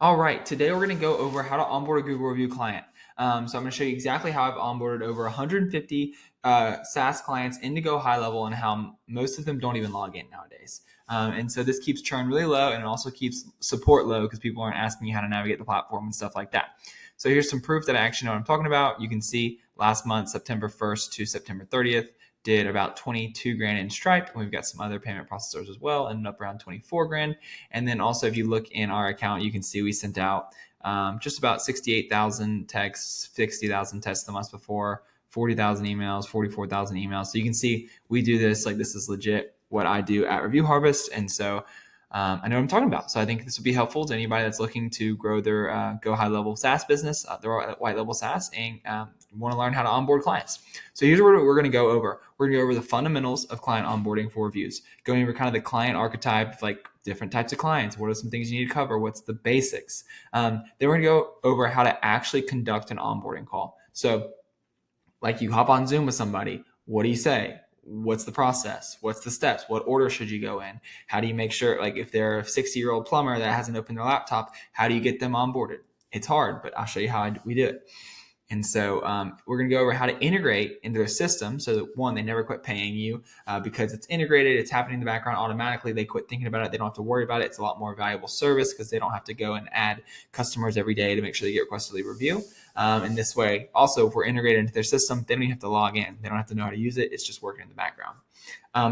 All right, today we're going to go over how to onboard a Google review client. So I'm going to show you exactly how I've onboarded over 150 SaaS clients into GoHighLevel and how most of them don't even log in nowadays. And so this keeps churn really low, and it also keeps support low because people aren't asking you how to navigate the platform and stuff like that. So here's some proof that I actually know what I'm talking about. You can see last month, September 1st to September 30th, did about 22 grand in Stripe. We've got some other payment processors as well, ended up around 24 grand. And then also, if you look in our account, you can see we sent out just about 68,000 texts, 60,000 texts the month before, 40,000 emails, 44,000 emails. So you can see we do this, like this is legit what I do at Review Harvest. And so I know what I'm talking about. So I think this would be helpful to anybody that's looking to grow their GoHighLevel SaaS business, their white level SaaS, and want to learn how to onboard clients. So here's what we're going to go over. We're going to go over the fundamentals of client onboarding for reviews, going over kind of the client archetype, like different types of clients. What are some things you need to cover? What's the basics? Then we're going to go over how to actually conduct an onboarding call. So like you hop on Zoom with somebody, what do you say? What's the process? What's the steps? What order should you go in? How do you make sure, like if they're a 60-year-old plumber that hasn't opened their laptop, how do you get them onboarded? It's hard, but I'll show you how we do it. And so we're going to go over how to integrate into their system so that, one, they never quit paying you because it's integrated. It's happening in the background automatically. They quit thinking about it. They don't have to worry about it. It's a lot more valuable service because they don't have to go and add customers every day to make sure they get requests to leave review. And this way, also, if we're integrated into their system, they don't even have to log in. They don't have to know how to use it. It's just working in the background.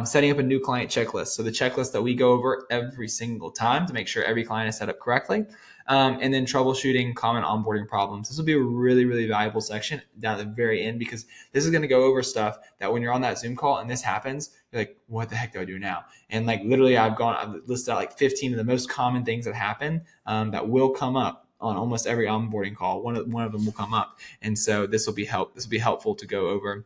Setting up a new client checklist. So the checklist that we go over every single time to make sure every client is set up correctly. And then troubleshooting common onboarding problems. This will be a really, really valuable section down at the very end because this is going to go over stuff that when you're on that Zoom call and this happens, you're like, what the heck do I do now? And like literally I've listed out like 15 of the most common things that happen that will come up on almost every onboarding call. One of them will come up. And so this will be helpful to go over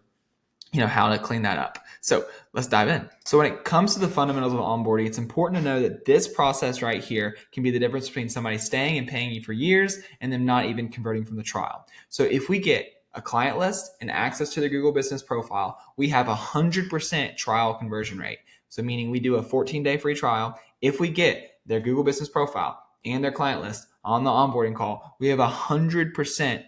how to clean that up. So let's dive in. So when it comes to the fundamentals of onboarding, it's important to know that this process right here can be the difference between somebody staying and paying you for years and them not even converting from the trial. So if we get a client list and access to their Google business profile, we have 100% trial conversion rate. So meaning we do a 14-day free trial. If we get their Google business profile and their client list on the onboarding call, we have 100%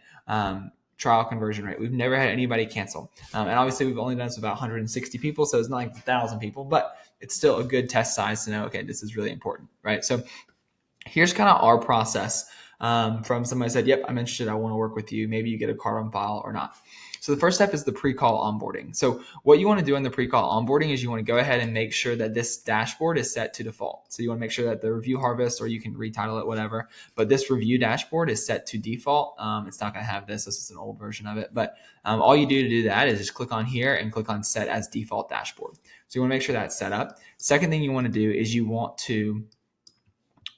trial conversion rate. We've never had anybody cancel. And obviously we've only done this with about 160 people. So it's not like 1,000 people, but it's still a good test size to know, okay, this is really important, right? So here's kind of our process from somebody said, yep, I'm interested. I want to work with you. Maybe you get a card on file or not. So the first step is the pre-call onboarding. So what you want to do in the pre-call onboarding is you want to go ahead and make sure that this dashboard is set to default. So you want to make sure that the review harvest, or you can retitle it, whatever, but this review dashboard is set to default. It's not going to have this. This is an old version of it. But all you do to do that is just click on here and click on set as default dashboard. So you want to make sure that's set up. Second thing you want to do is you want to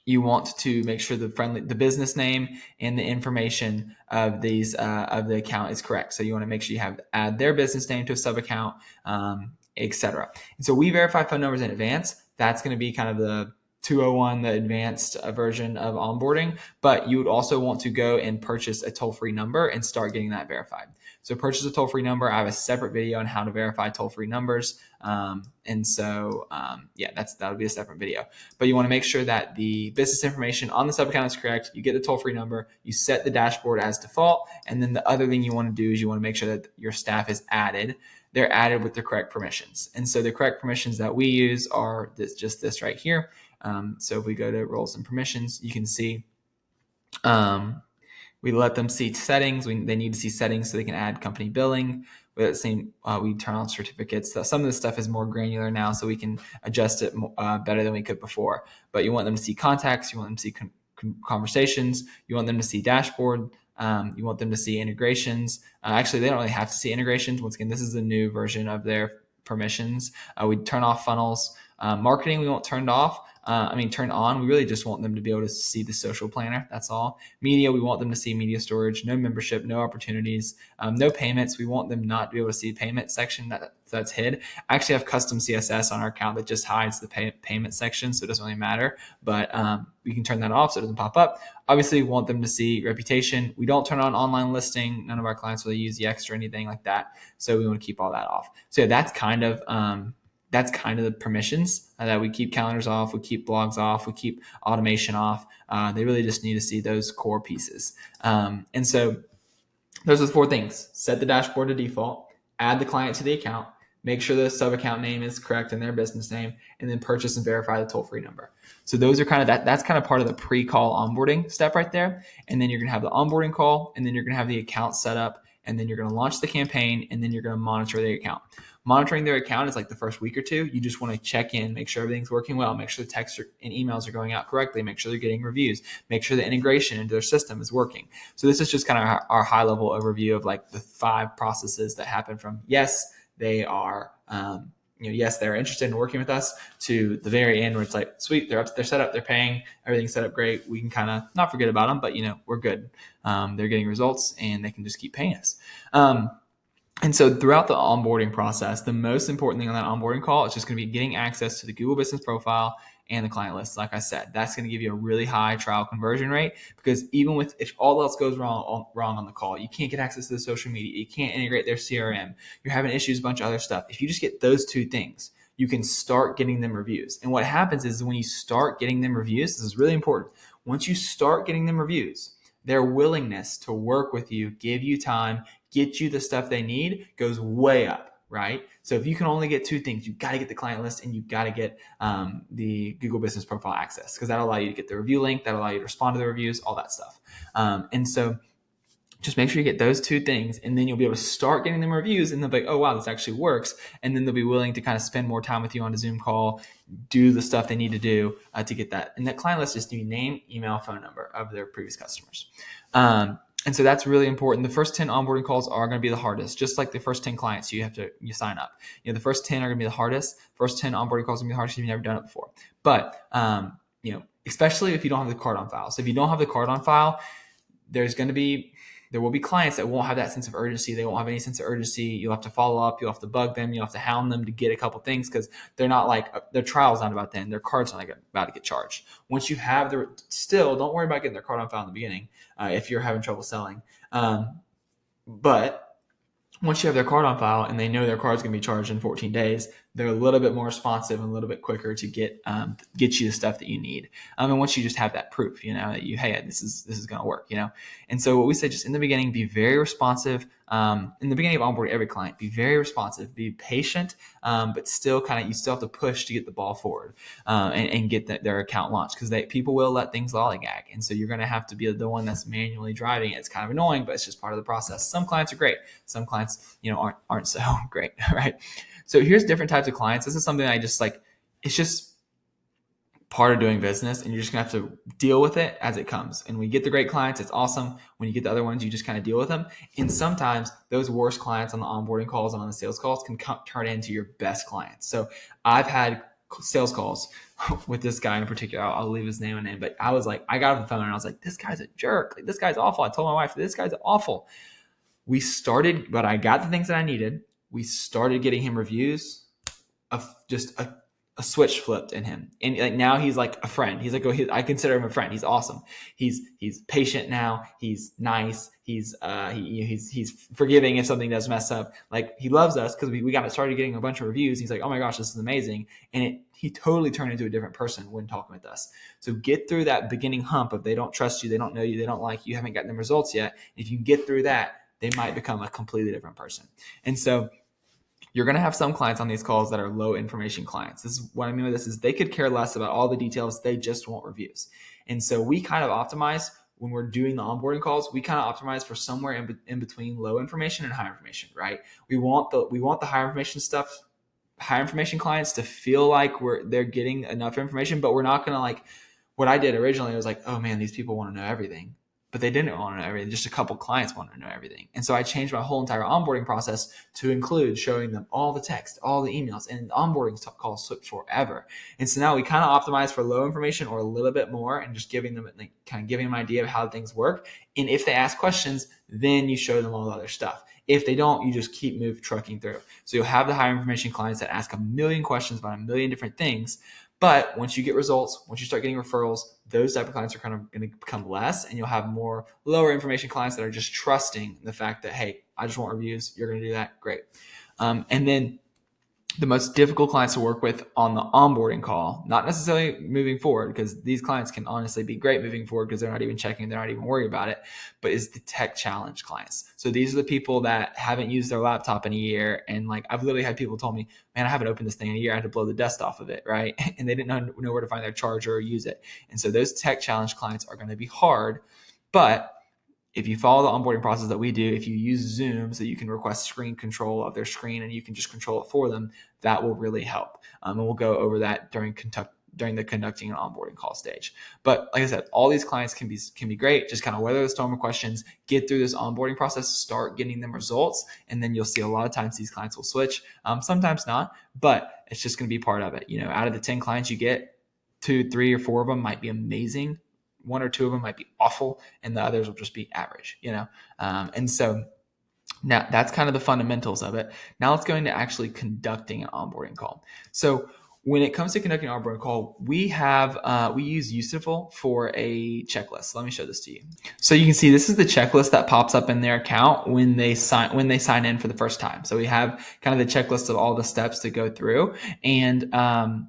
make sure the business name and the information of these of the account is correct. So you want to make sure you add their business name to a sub account, etc. And so we verify phone numbers in advance. That's going to be kind of the 201, the advanced version of onboarding, but you would also want to go and purchase a toll-free number and start getting that verified. So purchase a toll-free number. I have a separate video on how to verify toll-free numbers. That would be a separate video, but you want to make sure that the business information on the sub account is correct. You get the toll-free number, you set the dashboard as default. And then the other thing you want to do is you want to make sure that your staff is added. They're added with the correct permissions. And so the correct permissions that we use are this right here. So if we go to roles and permissions, you can see we let them see settings. They need to see settings so they can add company billing. We turn on certificates. So some of this stuff is more granular now, so we can adjust it better than we could before. But you want them to see contacts. You want them to see conversations. You want them to see dashboard. You want them to see integrations. Actually, they don't really have to see integrations. Once again, this is the new version of their permissions. We turn off funnels. Marketing, we won't turn off. Turn on. We really just want them to be able to see the social planner. That's all. Media, we want them to see media storage, no membership, no opportunities, no payments. We want them not to be able to see payment section that's hid. I actually have custom CSS on our account that just hides the payment section, so it doesn't really matter. But we can turn that off so it doesn't pop up. Obviously, we want them to see reputation. We don't turn on online listing. None of our clients really use Yext or anything like that. So we want to keep all that off. So that's kind of That's kind of the permissions that we keep calendars off, we keep blogs off, we keep automation off. They really just need to see those core pieces. And so those are the 4 things. Set the dashboard to default, add the client to the account, make sure the sub-account name is correct in their business name, and then purchase and verify the toll-free number. So those are kind of that's kind of part of the pre-call onboarding step right there. And then you're going to have the onboarding call, and then you're going to have the account set up, and then you're going to launch the campaign, and then you're going to monitor the account. Monitoring their account is like the first week or two. You just want to check in, make sure everything's working well, make sure the texts and emails are going out correctly, make sure they're getting reviews, make sure the integration into their system is working. So this is just kind of our high level overview of like the 5 processes that happen from yes, they are, yes, they're interested in working with us, to the very end where it's like, sweet, they're set up, they're paying, everything's set up great. We can kind of not forget about them, but we're good. They're getting results and they can just keep paying us. And so throughout the onboarding process, the most important thing on that onboarding call is just going to be getting access to the Google Business Profile and the client list. Like I said, that's going to give you a really high trial conversion rate, because even if all else goes wrong on the call, you can't get access to the social media, you can't integrate their CRM, you're having issues, a bunch of other stuff. If you just get those 2 things, you can start getting them reviews. And what happens is when you start getting them reviews, this is really important. Once you start getting them reviews, their willingness to work with you, give you time, get you the stuff they need goes way up, right? So if you can only get 2 things, you got to get the client list and you got to get the Google Business Profile access, because that'll allow you to get the review link, that'll allow you to respond to the reviews, all that stuff. And so just make sure you get those 2 things, and then you'll be able to start getting them reviews, and they'll be like, oh, wow, this actually works. And then they'll be willing to kind of spend more time with you on a Zoom call, do the stuff they need to do to get that. And that client list is just name, email, phone number of their previous customers. And so that's really important. The first 10 onboarding calls are going to be the hardest, just like the first 10 clients you sign up. The first 10 are going to be the hardest. First 10 onboarding calls are going to be the hardest if you've never done it before. But, especially if you don't have the card on file. So if you don't have the card on file, there will be clients that won't have that sense of urgency. They won't have any sense of urgency. You'll have to follow up. You'll have to bug them. You'll have to hound them to get a couple things, because they're not like, their trial's not about them. Their card's not about to get charged. Once you have still don't worry about getting their card on file in the beginning if you're having trouble selling. But once you have their card on file and they know their card's going to be charged in 14 days, they're a little bit more responsive and a little bit quicker to get you the stuff that you need. And once you just have that proof, that hey, this is going to work, And so what we say, just in the beginning, be very responsive. In the beginning of onboarding every client, be very responsive, be patient, but still you still have to push to get the ball forward and get their account launched, because people will let things lollygag. And so you're going to have to be the one that's manually driving it. It's kind of annoying, but it's just part of the process. Some clients are great. Some clients, aren't so great, right? So here's different types of clients. This is something I just it's just part of doing business, and you're just gonna have to deal with it as it comes. And when you get the great clients, it's awesome. When you get the other ones, you just kind of deal with them. And sometimes those worst clients on the onboarding calls and on the sales calls can turn into your best clients. So I've had sales calls with this guy in particular. I'll leave his name and but I was like, I got off the phone and I was like, this guy's a jerk. Like, this guy's awful. I told my wife, this guy's awful. But I got the things that I needed. We started getting him reviews of just a switch flipped in him, and now he's like a friend. He's like, I consider him a friend. He's awesome. He's patient now. He's nice. He's forgiving if something does mess up. Like, he loves us because we started getting a bunch of reviews. He's like, oh my gosh, this is amazing. And he totally turned into a different person when talking with us. So get through that beginning hump of they don't trust you, they don't know you, they don't like you, haven't gotten them results yet. If you can get through that, they might become a completely different person. And so you're going to have some clients on these calls that are low information clients. This is what I mean by this is they could care less about all the details. They just want reviews. And so we kind of optimize when we're doing the onboarding calls. We kind of optimize for somewhere in between low information and high information, right? We want the higher information clients to feel like they're getting enough information, but we're not going to what I did originally was like, oh man, these people want to know everything. But they didn't want to know everything. Just a couple clients wanted to know everything. And so I changed my whole entire onboarding process to include showing them all the text, all the emails, and the onboarding calls took forever. And so now we kind of optimize for low information or a little bit more and just giving them kind of giving them an idea of how things work. And if they ask questions, then you show them all the other stuff. If they don't, you just keep trucking through. So you'll have the higher information clients that ask a million questions about a million different things. But once you get results, once you start getting referrals, those type of clients are kind of going to become less, and you'll have more lower information clients that are just trusting the fact that, hey, I just want reviews. You're going to do that. Great. And then the most difficult clients to work with on the onboarding call, not necessarily moving forward, because these clients can honestly be great moving forward because they're not even checking, they're not even worried about it, but is the tech challenge clients. So these are the people that haven't used their laptop in a year. And like, I've literally had people tell me, man, I haven't opened this thing in a year. I had to blow the dust off of it, right? And they didn't know where to find their charger or use it. And so those tech challenge clients are going to be hard, but if you follow the onboarding process that we do, if you use Zoom so you can request screen control of their screen and you can just control it for them, that will really help. And we'll go over that during the conducting an onboarding call stage. But like I said, all these clients can be great. Just kind of weather the storm of questions, get through this onboarding process, start getting them results, and then you'll see a lot of times these clients will switch. Sometimes not, but it's just going to be part of it. Out of the 10 clients you get, 2, 3, or 4 of them might be amazing. 1 or 2 of them might be awful, and the others will just be average, and so now that's kind of the fundamentals of it. Now let's go into actually conducting an onboarding call. So when it comes to conducting an onboarding call, we use Useful for a checklist. Let me show this to you. So you can see this is the checklist that pops up in their account when they sign in for the first time. So we have kind of the checklist of all the steps to go through, and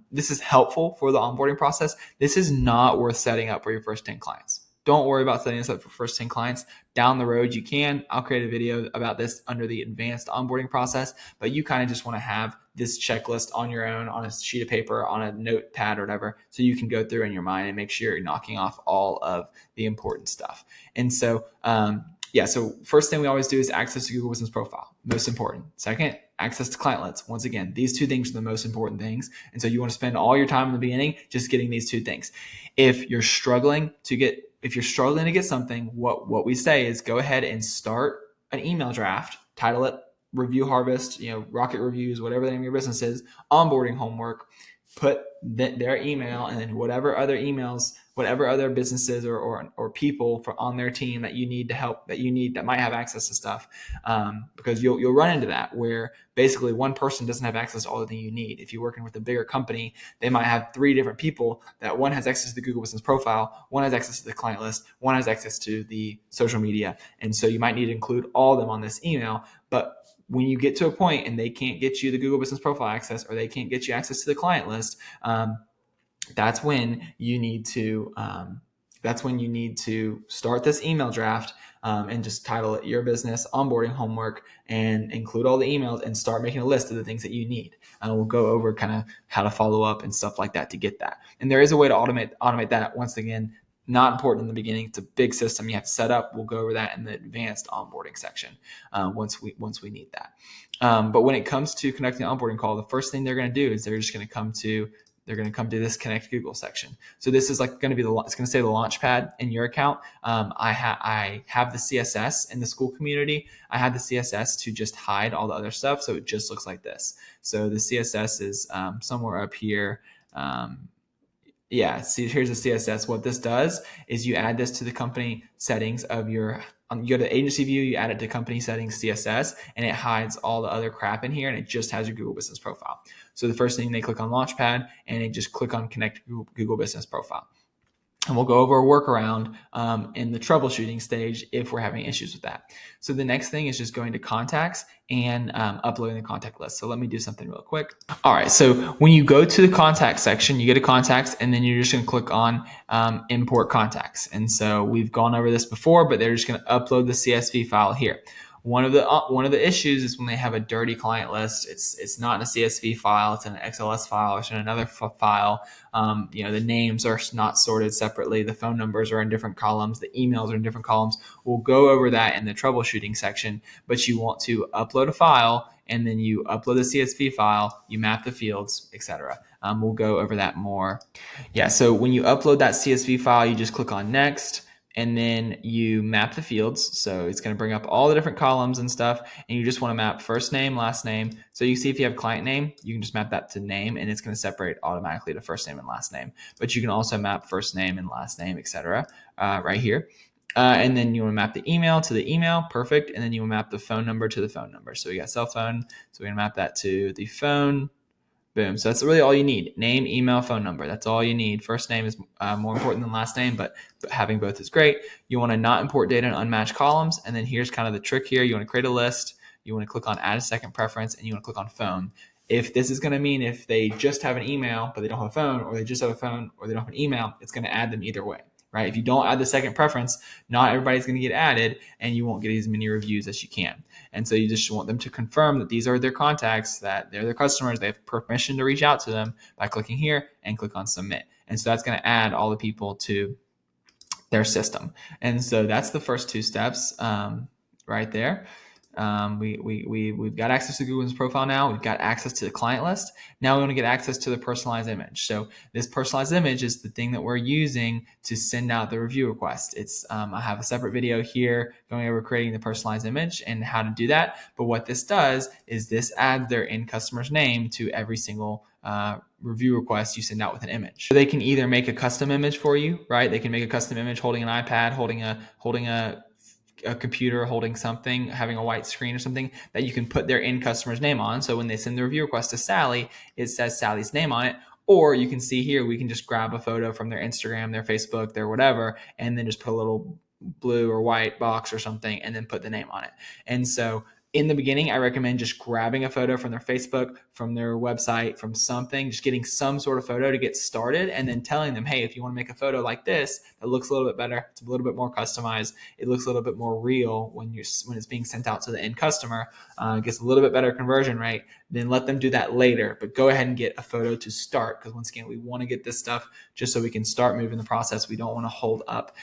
this is helpful for the onboarding process. This is not worth setting up for your first 10 clients. Don't worry about setting this up for first 10 clients. Down the road, you can. I'll create a video about this under the advanced onboarding process, but you kind of just want to have this checklist on your own, on a sheet of paper, on a notepad or whatever, so you can go through in your mind and make sure you're knocking off all of the important stuff. And so, so first thing we always do is access to Google Business Profile. Most important. Second, access to client lists. Once again, these 2 things are the most important things. And so you want to spend all your time in the beginning just getting these 2 things. If you're struggling to get something, what we say is go ahead and start an email draft, title it Review Harvest, Rocket Reviews, whatever the name of your business is, onboarding homework, put their email and then whatever other emails, whatever other businesses or people on their team that you need to help, that might have access to stuff. Because you'll run into that where basically one person doesn't have access to all the things you need. If you're working with a bigger company, they might have 3 different people that one has access to the Google Business Profile, one has access to the client list, one has access to the social media. And so you might need to include all of them on this email. But when you get to a point and they can't get you the Google Business Profile access, or they can't get you access to the client list, that's when you need to start this email draft and just title it Your Business Onboarding Homework and include all the emails and start making a list of the things that you need. We'll go over kind of how to follow up and stuff like that to get that. And there is a way to automate that. Once again, not important in the beginning. It's a big system you have to set up. We'll go over that in the advanced onboarding section once we need that. But when it comes to conducting an onboarding call, the first thing they're going to do is they're going to come to this Connect Google section. So this is like going to be it's going to say the Launchpad in your account. I have the CSS in the school community. I have the CSS to just hide all the other stuff, so it just looks like this. So the CSS is somewhere up here. See, here's the CSS. What this does is you add this to the company settings of your, you go to agency view, you add it to company settings CSS, and it hides all the other crap in here, and it just has your Google Business Profile. So the first thing, they click on Launchpad, and they just click on Connect Google Business Profile. And we'll go over a workaround in the troubleshooting stage if we're having issues with that. So the next thing is just going to contacts and uploading the contact list. So let me do something real quick. All right, so when you go to the contact section, you go to contacts, and then you're just going to click on import contacts. And so we've gone over this before, but they're just going to upload the CSV file here. One of the issues is when they have a dirty client list. It's not in a CSV file. It's in an XLS file. It's in another file. The names are not sorted separately. The phone numbers are in different columns. The emails are in different columns. We'll go over that in the troubleshooting section. But you want to upload a file, and then you upload the CSV file. You map the fields, etc. We'll go over that more. Yeah. So when you upload that CSV file, you just click on Next. And then you map the fields. So it's going to bring up all the different columns and stuff. And you just want to map first name, last name. So you see if you have client name, you can just map that to name, and it's going to separate automatically to first name and last name. But you can also map first name and last name, etc. Right here. And then you want to map the email to the email. Perfect. And then you want to map the phone number to the phone number. So we got cell phone. So we're going to map that to the phone. Boom. So that's really all you need. Name, email, phone number. That's all you need. First name is more important than last name, but having both is great. You want to not import data in unmatched columns. And then here's kind of the trick here. You want to create a list. You want to click on add a second preference, and you want to click on phone. if this is going to mean if they just have an email, but they don't have a phone, or they just have a phone, or they don't have an email, it's going to add them either way, right? If you don't add the second preference, not everybody's going to get added, and you won't get as many reviews as you can. And so you just want them to confirm that these are their contacts, that they're their customers, they have permission to reach out to them by clicking here and click on submit. And so that's going to add all the people to their system. And so that's the first two steps right there. We've got access to Google's profile now. We've got access to the client list. Now we want to get access to the personalized image. So this personalized image is the thing that we're using to send out the review request. It's I have a separate video here going over creating the personalized image and how to do that. But what this does is this adds their end customer's name to every single review request you send out with an image. So they can either make a custom image for you, right? They can make a custom image holding an iPad, holding a computer, holding something, having a white screen or something that you can put their end customer's name on. So when they send the review request to Sally, it says Sally's name on it. Or you can see here, we can just grab a photo from their Instagram, their Facebook, their whatever, and then just put a little blue or white box or something and then put the name on it. And so in the beginning, I recommend just grabbing a photo from their Facebook, from their website, from something, just getting some sort of photo to get started, and then telling them, hey, if you want to make a photo like this, that looks a little bit better, it's a little bit more customized, it looks a little bit more real when it's being sent out to the end customer, gets a little bit better conversion rate, then let them do that later. But go ahead and get a photo to start, because once again, we want to get this stuff just so we can start moving the process. We don't want to hold up.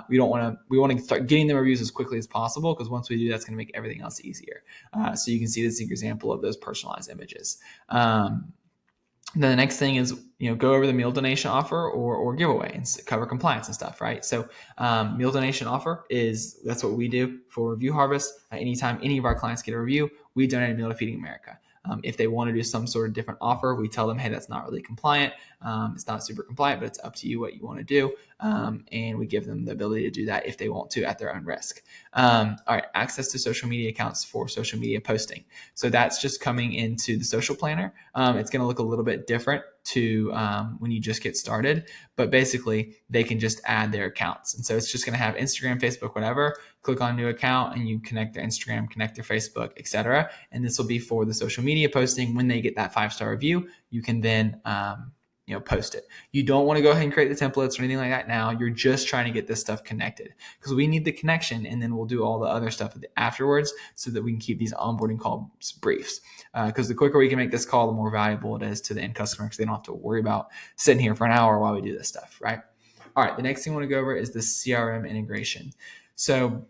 We want to start getting the reviews as quickly as possible, because once we do, that's going to make everything else easier. So you can see this example of those personalized images. Then the next thing is, go over the meal donation offer or giveaway and cover compliance and stuff, right? So meal donation offer that's what we do for Review Harvest. Anytime any of our clients get a review, we donate a meal to Feeding America. If they want to do some sort of different offer, we tell them, hey, that's not really compliant. It's not super compliant, but it's up to you what you want to do. And we give them the ability to do that if they want to at their own risk. All right, access to social media accounts for social media posting. So that's just coming into the social planner. It's going to look a little bit different to when you just get started, but basically they can just add their accounts. And so it's just going to have Instagram, Facebook, whatever. Click on new account and you connect their Instagram, connect their Facebook, etc. And this will be for the social media posting. When they get that 5-star review, you can then post it. You don't want to go ahead and create the templates or anything like that now. You're just trying to get this stuff connected, because we need the connection, and then we'll do all the other stuff afterwards so that we can keep these onboarding calls briefs. Because the quicker we can make this call, the more valuable it is to the end customer, because they don't have to worry about sitting here for an hour while we do this stuff, right? All right, the next thing I want to go over is the CRM integration. So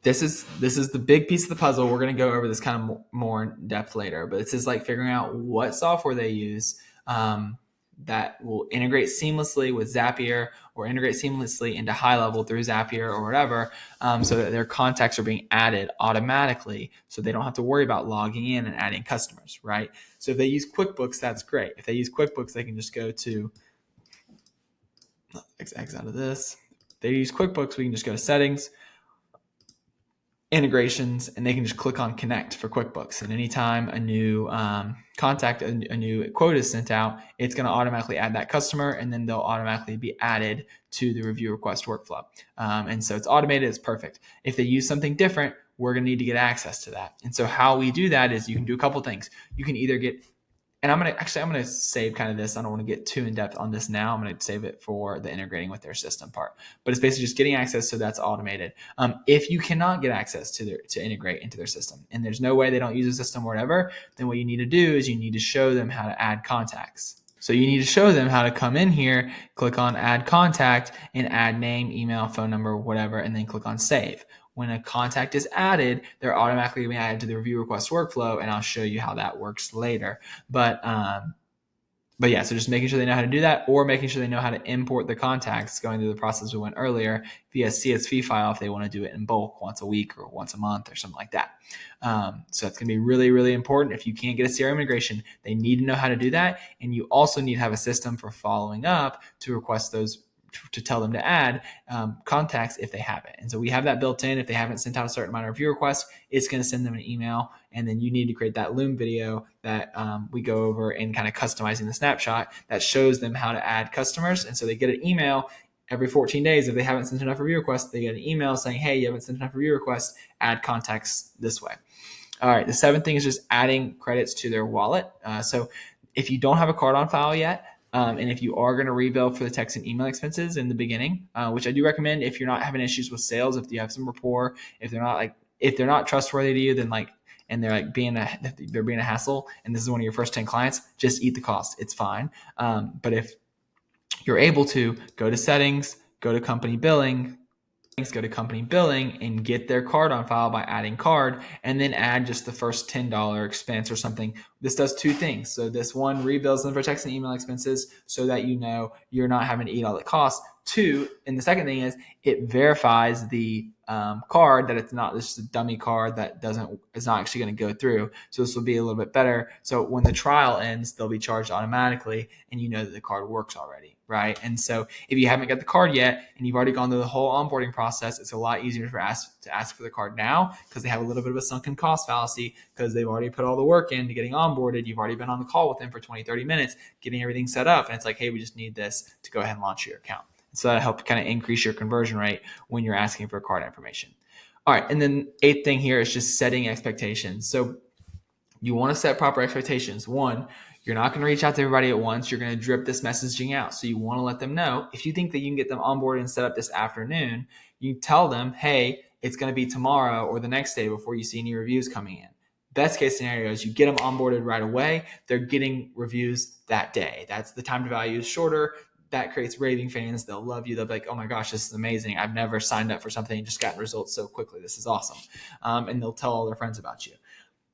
this is the big piece of the puzzle. We're going to go over this kind of more in depth later, but this is like figuring out what software they use that will integrate seamlessly with Zapier or integrate seamlessly into HighLevel through Zapier or whatever, so that their contacts are being added automatically, so they don't have to worry about logging in and adding customers, right? So if they use QuickBooks, that's great. If they use QuickBooks, they can just go to X out of this. If they use QuickBooks, we can just go to settings, integrations, and they can just click on connect for QuickBooks. And anytime a new a new quote is sent out, it's going to automatically add that customer, and then they'll automatically be added to the review request workflow. And so it's automated, it's perfect. If they use something different, we're going to need to get access to that. And so how we do that is you can do a couple things. You can either get, and I'm going to save kind of this. I don't want to get too in depth on this now. I'm going to save it for the integrating with their system part, but it's basically just getting access. So that's automated. If you cannot get access to integrate into their system, and there's no way they don't use a system or whatever, then what you need to do is you need to show them how to add contacts. So you need to show them how to come in here, click on add contact, and add name, email, phone number, whatever, and then click on save. When a contact is added, they're automatically being added to the review request workflow, and I'll show you how that works later. But yeah, so just making sure they know how to do that, or making sure they know how to import the contacts, going through the process we went earlier via CSV file if they want to do it in bulk once a week or once a month or something like that. So that's going to be really, really important. If you can't get a CRM integration, they need to know how to do that. And you also need to have a system for following up to request those, to tell them to add contacts if they haven't. And so we have that built in. If they haven't sent out a certain amount of review requests, it's going to send them an email. And then you need to create that Loom video that we go over and kind of customizing the snapshot that shows them how to add customers. And so they get an email every 14 days. If they haven't sent enough review requests, they get an email saying, hey, you haven't sent enough review requests, add contacts this way. All right, the seventh thing is just adding credits to their wallet. So if you don't have a card on file yet, and if you are going to rebill for the text and email expenses in the beginning, which I do recommend if you're not having issues with sales, if you have some rapport, if they're not trustworthy to you, then and they're being a hassle, and this is one of your first 10 clients, just eat the cost. It's fine. But if you're able to, go to settings, go to company billing, and get their card on file by adding card, and then add just the first $10 expense or something. This does two things. So this one rebills them for text and email expenses so that you're not having to eat all the costs. Two, and the second thing is it verifies the card that it's not just a dummy card that is not actually going to go through. So this will be a little bit better. So when the trial ends, they'll be charged automatically, and you know that the card works already, right? And so if you haven't got the card yet and you've already gone through the whole onboarding process, it's a lot easier to ask for the card now because they have a little bit of a sunken cost fallacy because they've already put all the work into getting onboarded. You've already been on the call with them for 20, 30 minutes, getting everything set up. And it's like, hey, we just need this to go ahead and launch your account. So that'll help kind of increase your conversion rate when you're asking for card information. All right. And then eighth thing here is just setting expectations. So you want to set proper expectations. One, you're not going to reach out to everybody at once. You're going to drip this messaging out. So you want to let them know. If you think that you can get them onboarded and set up this afternoon, you tell them, hey, it's going to be tomorrow or the next day before you see any reviews coming in. Best case scenario is you get them onboarded right away. They're getting reviews that day. That's the time to value is shorter. That creates raving fans. They'll love you. They'll be like, oh my gosh, this is amazing. I've never signed up for something and just gotten results so quickly. This is awesome. And they'll tell all their friends about you,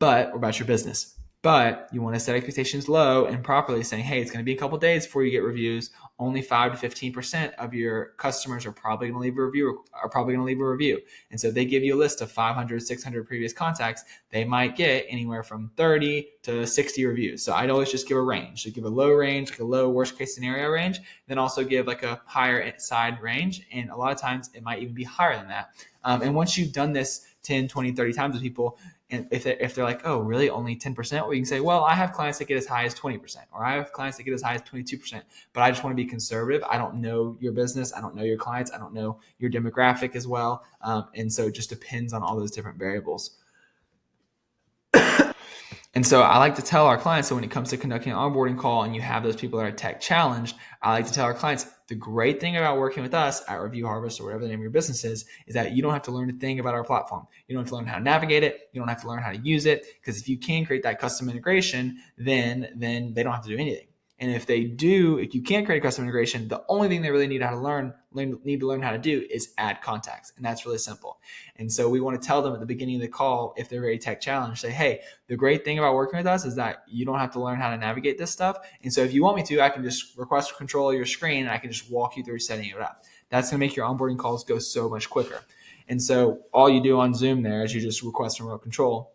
or about your business. But you want to set expectations low and properly saying, hey, it's going to be a couple days before you get reviews. Only 5 to 15% of your customers are probably going to leave a review. And so if they give you a list of 500, 600 previous contacts, they might get anywhere from 30 to 60 reviews. So I'd always just give a range. So give a low range, like a low worst case scenario range, then also give like a higher side range. And a lot of times it might even be higher than that. And once you've done this 10, 20, 30 times with people, and if they're like, oh, really, only 10%? Well, you can say, well, I have clients that get as high as 20%, or I have clients that get as high as 22%, but I just want to be conservative. I don't know your business. I don't know your clients. I don't know your demographic as well. And so it just depends on all those different variables. And so I like to tell our clients, so when it comes to conducting an onboarding call and you have those people that are tech challenged, I like to tell our clients, the great thing about working with us at Review Harvest or whatever the name of your business is that you don't have to learn a thing about our platform. You don't have to learn how to navigate it. You don't have to learn how to use it, because if you can create that custom integration, then they don't have to do anything. And if you can't create a custom integration, the only thing they really need to learn how to do is add contacts. And that's really simple. And so we want to tell them at the beginning of the call, if they're very tech challenged, say, hey, the great thing about working with us is that you don't have to learn how to navigate this stuff. And so if you want me to, I can just request control of your screen and I can just walk you through setting it up. That's going to make your onboarding calls go so much quicker. And so all you do on Zoom there is you just request remote control.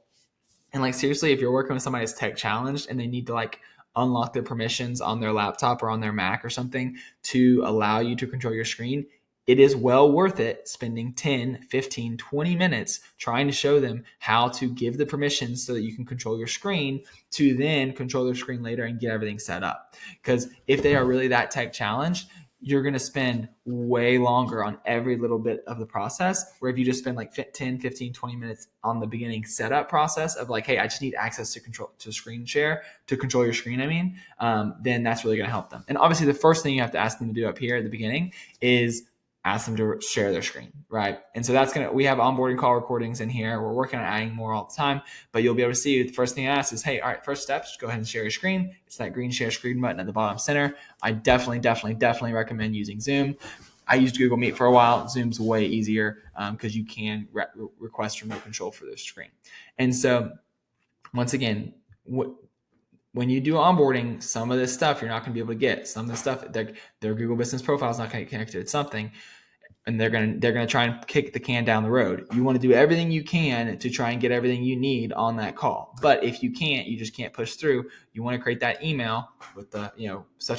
And seriously, if you're working with somebody that's tech challenged and they need to unlock their permissions on their laptop or on their Mac or something to allow you to control your screen, it is well worth it spending 10, 15, 20 minutes trying to show them how to give the permissions so that you can control your screen to then control their screen later and get everything set up. Because if they are really that tech challenged, you're going to spend way longer on every little bit of the process, where if you just spend 10, 15, 20 minutes on the beginning setup process of hey, I just need access to screen share, to control your screen, then that's really going to help them. And obviously the first thing you have to ask them to do up here at the beginning is ask them to share their screen, right? And so we have onboarding call recordings in here. We're working on adding more all the time, but you'll be able to see the first thing I ask is, hey, all right, first steps, just go ahead and share your screen. It's that green share screen button at the bottom center. I definitely recommend using Zoom. I used Google Meet for a while. Zoom's way easier because you can request remote control for the screen. And so once again, when you do onboarding, some of this stuff you're not going to be able to get. Some of the stuff, their Google Business Profile is not going to get connected to something, and they're going to try and kick the can down the road. You want to do everything you can to try and get everything you need on that call. But if you can't, you just can't push through. You want to create that email with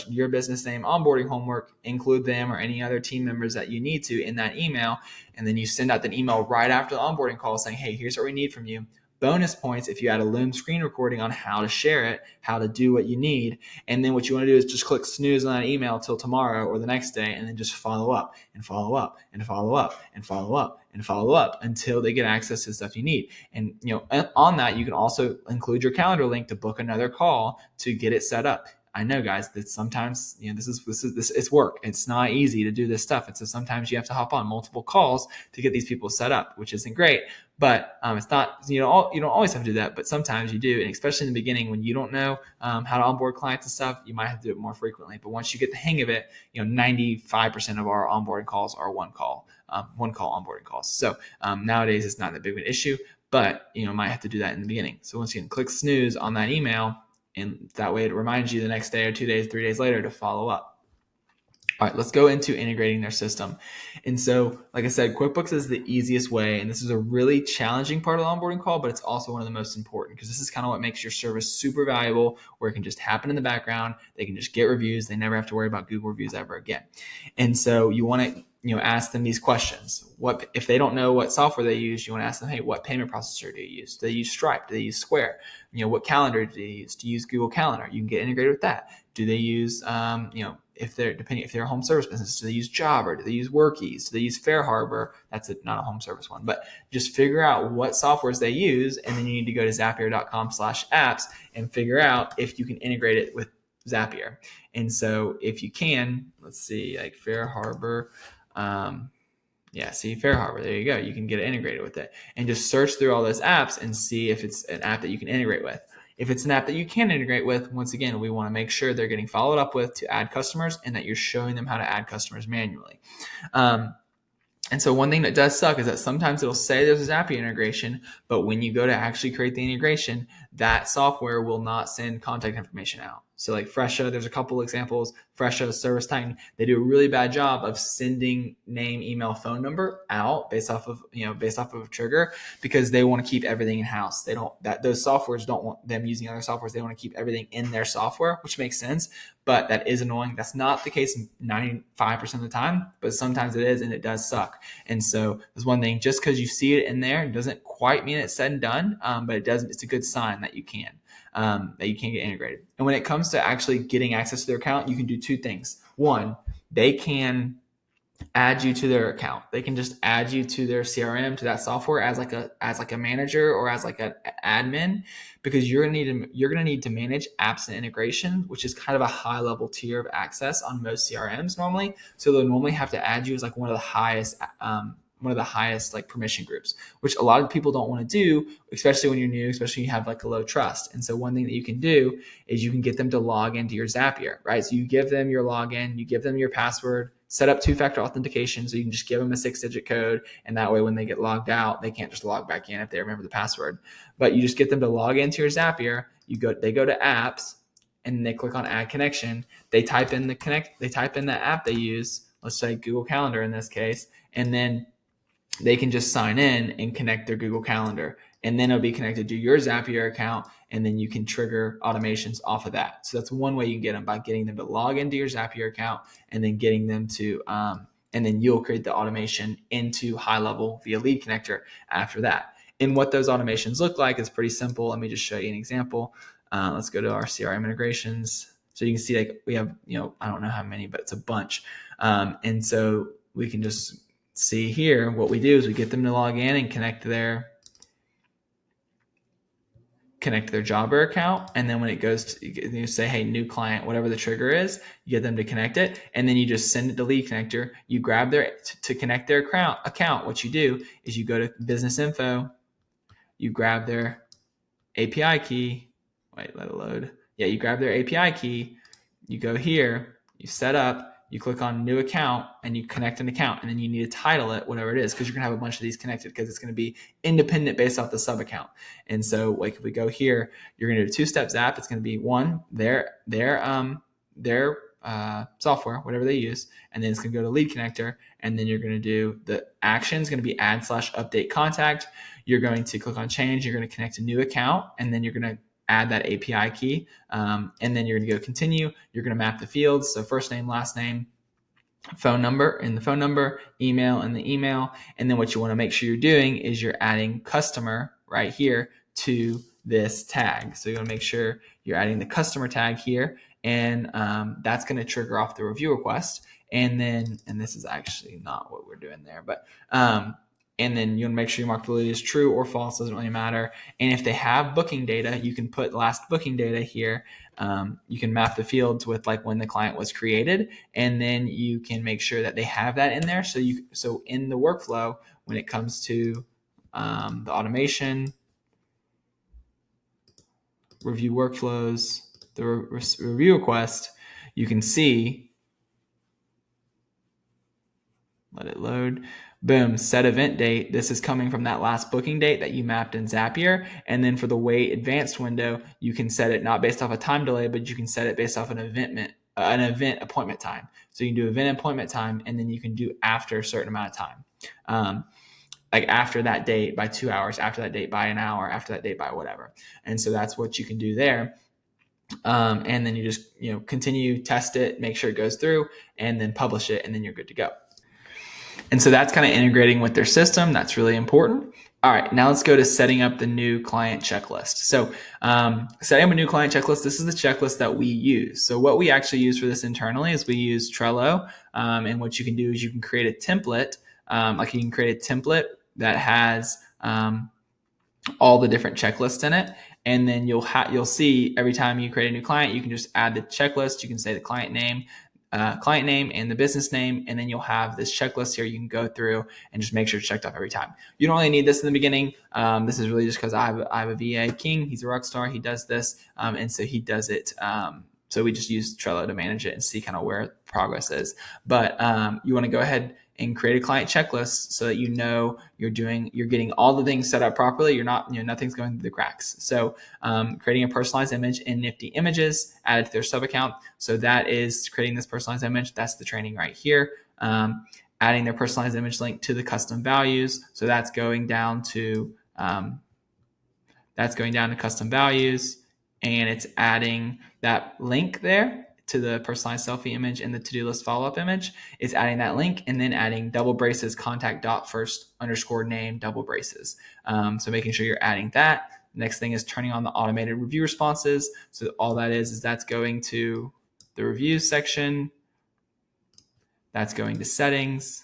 your business name, onboarding homework, include them or any other team members that you need to in that email, and then you send out that email right after the onboarding call saying, hey, here's what we need from you. bonus points if you add a Loom screen recording on how to share it, how to do what you need. And then what you want to do is just click snooze on that email till tomorrow or the next day, and then just follow up and follow up and follow up and follow up and follow up until they get access to the stuff you need. And on that, you can also include your calendar link to book another call to get it set up. I know, guys, that sometimes this it's work. It's not easy to do this stuff, and so sometimes you have to hop on multiple calls to get these people set up, which isn't great. But it's not you don't always have to do that, but sometimes you do, and especially in the beginning when you don't know how to onboard clients and stuff, you might have to do it more frequently. But once you get the hang of it, 95% of our onboarding calls are one call onboarding calls. So nowadays it's not that big of an issue, but might have to do that in the beginning. So once again, click snooze on that email. And that way it reminds you the next day or 2 days, 3 days later to follow up. All right, let's go into integrating their system. And so, like I said, QuickBooks is the easiest way. And this is a really challenging part of the onboarding call, but it's also one of the most important because this is kind of what makes your service super valuable, where it can just happen in the background. They can just get reviews. They never have to worry about Google reviews ever again. And so you want to ask them these questions. What if they don't know what software they use? You want to ask them, hey, what payment processor do you use? Do they use Stripe? Do they use Square? What calendar do they use? Do you use Google Calendar? You can get integrated with that. Do they use, if they're a home service business, do they use Jobber? Do they use Workies? Do they use FairHarbor? That's not a home service one, but just figure out what softwares they use, and then you need to go to Zapier.com/apps and figure out if you can integrate it with Zapier. And so if you can, let's see, like FairHarbor. FairHarbor, there you go. You can get it integrated with it and just search through all those apps and see if it's an app that you can integrate with. If it's an app that you can integrate with, once again, we want to make sure they're getting followed up with to add customers and that you're showing them how to add customers manually. And so one thing that does suck is that sometimes it'll say there's a Zapier integration, but when you go to actually create the integration, that software will not send contact information out. So like Fresha, there's a couple examples. Fresha, ServiceTitan, they do a really bad job of sending name, email, phone number out based off of a trigger, because they want to keep everything in house. Those softwares don't want them using other softwares. They want to keep everything in their software, which makes sense, but that is annoying. That's not the case 95% of the time, but sometimes it is, and it does suck. And so there's one thing, just because you see it in there doesn't quite mean it's said and done, but it's a good sign that you can get integrated. And when it comes to actually getting access to their account, you can do two things. One, they can add you to their account. They can just add you to their CRM, to that software as like a manager or as like an admin, because you're gonna need to manage apps and integration, which is kind of a high level tier of access on most CRMs normally. So they'll normally have to add you as like one of the highest like permission groups, which a lot of people don't want to do, especially when you're new, especially when you have like a low trust. And so one thing that you can do is you can get them to log into your Zapier, right? So you give them your login, you give them your password, set up 2-factor authentication. So you can just give them a 6-digit code. And that way, when they get logged out, they can't just log back in if they remember the password, but you just get them to log into your Zapier. They go to apps and they click on add connection. They type in the app they use. Let's say Google Calendar in this case. And then they can just sign in and connect their Google Calendar, and then it'll be connected to your Zapier account, and then you can trigger automations off of that. So that's one way you can get them, by getting them to log into your Zapier account and then getting them to, and then you'll create the automation into HighLevel via Lead Connector after that. And what those automations look like is pretty simple. Let me just show you an example. Let's go to our CRM integrations. So you can see like we have, I don't know how many, but it's a bunch. And so we can just see here, what we do is we get them to log in and connect their Jobber account. And then when it goes to, you say, hey, new client, whatever the trigger is, you get them to connect it. And then you just send it to Lead Connector. You grab to connect their account. What you do is you go to business info, you grab their API key. Wait, let it load. Yeah, you grab their API key, you go here, you set up, you click on new account, and you connect an account, and then you need to title it whatever it is, because you're gonna have a bunch of these connected, because it's gonna be independent based off the sub account. And so like if we go here, you're gonna do a 2-step zap. It's gonna be one, their software, whatever they use, and then it's gonna go to Lead Connector, and then you're gonna do the action is gonna be add/update contact. You're going to click on change, you're gonna connect a new account, and then you're gonna add that API key, and then you're going to go continue. You're going to map the fields, so first name, last name, phone number in the phone number, email in the email, and then what you want to make sure you're doing is you're adding customer right here to this tag. So you want to make sure you're adding the customer tag here, and that's going to trigger off the review request. And this is actually not what we're doing there, but and then you want to make sure your marketability is true or false, doesn't really matter. And if they have booking data, you can put last booking data here. You can map the fields with like when the client was created, and then you can make sure that they have that in there. So in the workflow, when it comes to the automation, review workflows, the review request, you can see, let it load. Boom, set event date. This is coming from that last booking date that you mapped in Zapier. And then for the wait advanced window, you can set it not based off a time delay, but you can set it based off an event appointment time. So you can do event appointment time, and then you can do after a certain amount of time. Like after that date by 2 hours, after that date by an hour, after that date by whatever. And so that's what you can do there. And then you just continue, test it, make sure it goes through, and then publish it, and then you're good to go. And so that's kind of integrating with their system. That's really important. All right, now let's go to setting up the new client checklist. So setting up a new client checklist, this is the checklist that we use. So what we actually use for this internally is we use Trello. And what you can do is you can create a template. Like you can create a template that has all the different checklists in it. And then you'll see every time you create a new client, you can just add the checklist. You can say the client name and the business name, and then you'll have this checklist here you can go through and just make sure it's checked off every time. You don't really need this in the beginning. This is really just because I have a VA, King. He's a rock star. He does this, and so he does it. So we just use Trello to manage it and see kind of where progress is. But you want to go ahead and create a client checklist so that you're getting all the things set up properly. You're not, nothing's going through the cracks. So creating a personalized image in Nifty Images added to their sub account. So that is creating this personalized image. That's the training right here. Adding their personalized image link to the custom values. So that's going down to custom values, and it's adding that link there to the personalized selfie image and the to-do list follow-up image. It's adding that link and then adding double braces, contact dot first _ name, double braces. So making sure you're adding that. Next thing is turning on the automated review responses. So all that is that's going to the reviews section. That's going to settings.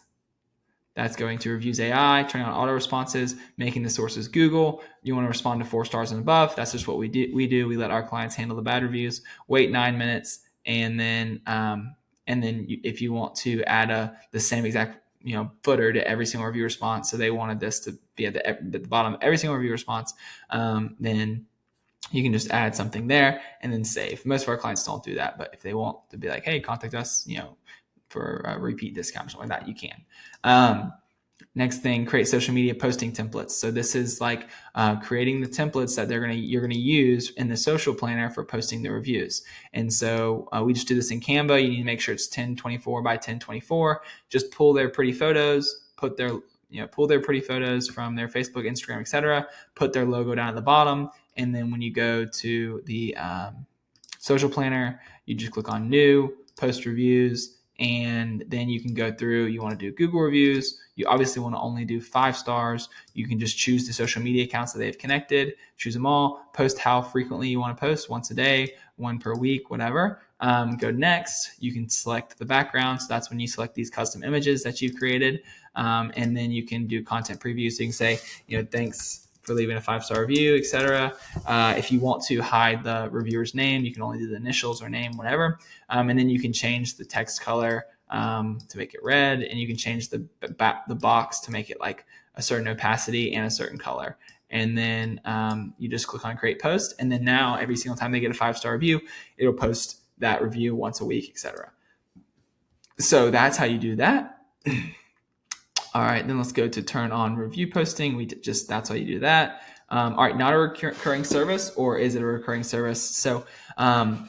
That's going to Reviews AI, turning on auto responses, making the sources Google. You want to respond to 4 stars and above. That's just what we do. We let our clients handle the bad reviews. Wait 9 minutes, and then if you want to add the same exact footer to every single review response, so they wanted this to be at the bottom of every single review response, then you can just add something there and then save. Most of our clients don't do that, but if they want to be like, hey, contact us, for a repeat discount or something like that, you can. Next thing, create social media posting templates. So this is like creating the templates that you're gonna use in the social planner for posting the reviews. And so we just do this in Canva. You need to make sure it's 1024 by 1024. Just pull their pretty photos, pull their pretty photos from their Facebook, Instagram, etc. Put their logo down at the bottom, and then when you go to the social planner, you just click on New, Post Reviews. And then you can go through, you want to do Google reviews. You obviously want to only do 5 stars. You can just choose the social media accounts that they've connected, choose them all, post how frequently you want to post, once a day, 1 per week, whatever. Go next. You can select the background. So that's when you select these custom images that you've created. And then you can do content preview. So you can say, thanks for leaving a 5-star review, etc. If you want to hide the reviewer's name, you can only do the initials or name, whatever. And then you can change the text color to make it red, and you can change the box to make it like a certain opacity and a certain color. And then you just click on create post, and then now every single time they get a 5-star review, it'll post that review once a week, etc. So that's how you do that. All right, then let's go to turn on review posting. That's how you do that. All right, not a recurring service, or is it a recurring service? So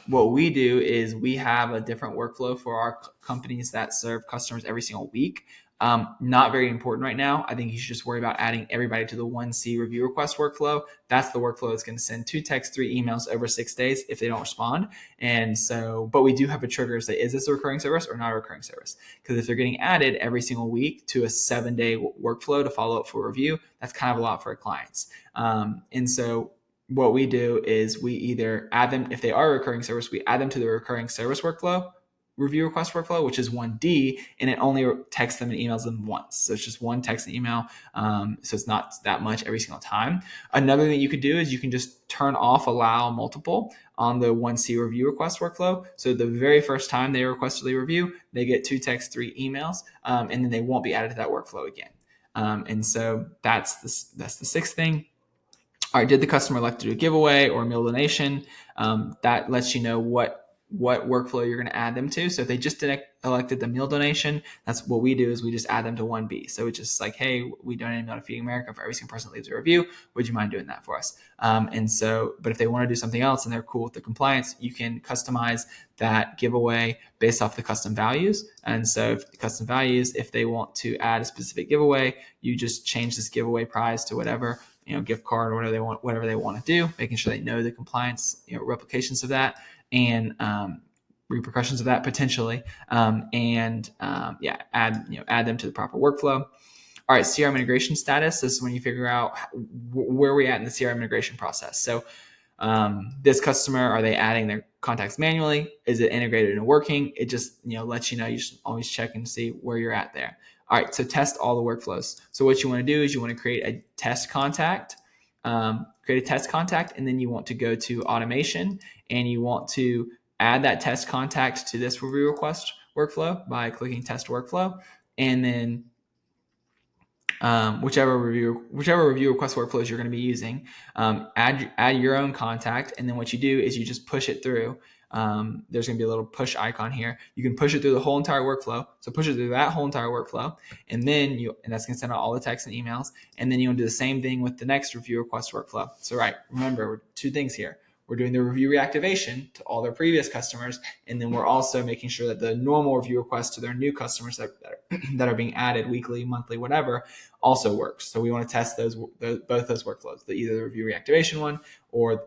what we do is we have a different workflow for our companies that serve customers every single week. Not very important right now. I think you should just worry about adding everybody to the 1C review request workflow. That's the workflow that's going to send 2 texts, 3 emails over 6 days if they don't respond. And so, but we do have a trigger to say, is this a recurring service or not a recurring service? Because if they're getting added every single week to a 7-day workflow to follow up for review, that's kind of a lot for our clients. And so what we do is we either add them, if they are a recurring service, we add them to the recurring service workflow, review request workflow, which is 1D, and it only texts them and emails them once. So it's just one text and email. So it's not that much every single time. Another thing you could do is you can just turn off allow multiple on the 1C review request workflow. So the very first time they request a review, they get 2 texts, 3 emails, and then they won't be added to that workflow again. And so that's the sixth thing. All right, did the customer elect to do a giveaway or a meal donation? That lets you know what workflow you're going to add them to. So if they just elected the meal donation, that's what we do is we just add them to 1B. So it's just like, hey, we donate a meal to Feeding America for every single person that leaves a review. Would you mind doing that for us? And so, but if they want to do something else and they're cool with the compliance, you can customize that giveaway based off the custom values. And so if the custom values, if they want to add a specific giveaway, you just change this giveaway prize to whatever, gift card or whatever they want to do, making sure they know the compliance, replications of that and repercussions of that potentially, add them to the proper workflow. All right, CRM integration status. This is when you figure out where we're at in the CRM integration process. So this customer, are they adding their contacts manually? Is it integrated and working? It just lets you know. You should always check and see where you're at there. All right, so test all the workflows. So what you want to do is you want to create a test contact, and then you want to go to automation and you want to add that test contact to this review request workflow by clicking test workflow, and then whichever review request workflows you're going to be using, add your own contact, and then what you do is you just push it through. There's going to be a little push icon here. You can push it through the whole entire workflow. So push it through that whole entire workflow, and that's going to send out all the texts and emails. And then you want to do the same thing with the next review request workflow. So remember 2 things here. We're doing the review reactivation to all their previous customers, and then we're also making sure that the normal review requests to their new customers that are being added weekly, monthly, whatever, also works. So we want to test both those workflows, either the review reactivation one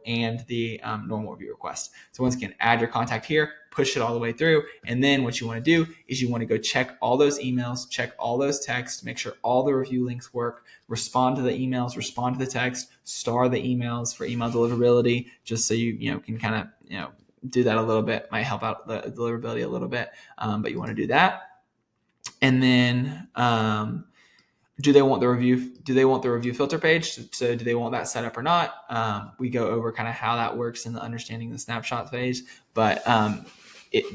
and the normal review request. So once again, add your contact here, push it all the way through, and then what you want to do is you want to go check all those emails, check all those texts, make sure all the review links work, respond to the emails, respond to the text, star the emails for email deliverability, just so you can kind of do that a little bit. Might help out the deliverability a little bit, but you want to do that. And then do they want the review filter page? So do they want that set up or not? We go over kind of how that works in the understanding the snapshot phase, but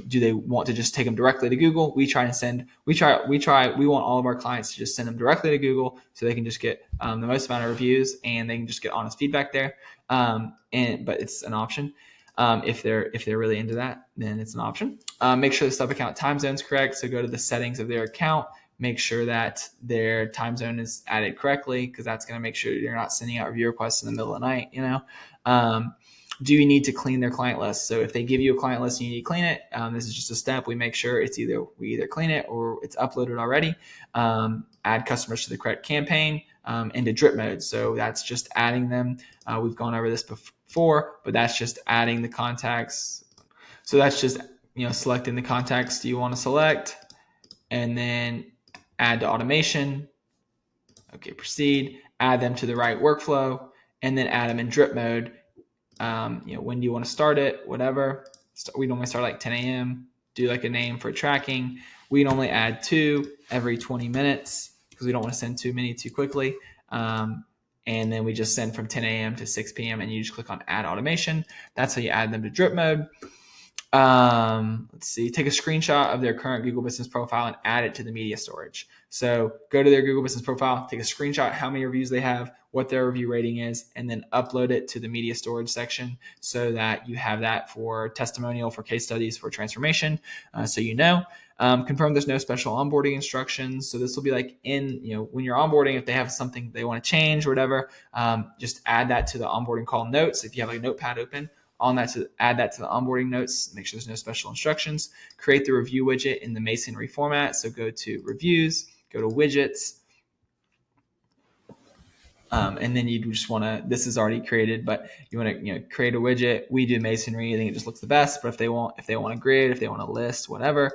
do they want to just take them directly to Google? We want all of our clients to just send them directly to Google so they can just get the most amount of reviews and they can just get honest feedback there. But it's an option. If they're really into that, then it's an option. Make sure the sub account time zone is correct. So go to the settings of their account, make sure that their time zone is added correctly, because that's going to make sure you're not sending out review requests in the middle of the night. Do you need to clean their client list? So if they give you a client list and you need to clean it, this is just a step. We make sure we either clean it or it's uploaded already. Add customers to the correct campaign into drip mode. So that's just adding them. We've gone over this before, but that's just adding the contacts. So that's just selecting the contacts you want to select, and then add to automation. Okay, proceed. Add them to the right workflow, and then add them in drip mode. When do you want to start it? Whatever. We normally start like 10 a.m. Do like a name for tracking. We normally add 2 every 20 minutes because we don't want to send too many too quickly. And then we just send from 10 a.m. to 6 p.m. and you just click on add automation. That's how you add them to drip mode. Let's see, take a screenshot of their current Google Business profile and add it to the media storage. So go to their Google Business profile, take a screenshot, how many reviews they have, what their review rating is, and then upload it to the media storage section so that you have that for testimonial, for case studies, for transformation. Confirm there's no special onboarding instructions. So this will be like when you're onboarding, if they have something they want to change or whatever, just add that to the onboarding call notes. If you have like a notepad open, add that to the onboarding notes, make sure there's no special instructions. Create the review widget in the masonry format. So go to reviews, go to widgets, and then you just want to, this is already created, but you want to create a widget. We do masonry. I think it just looks the best, but if they want a grid, if they want a list, whatever,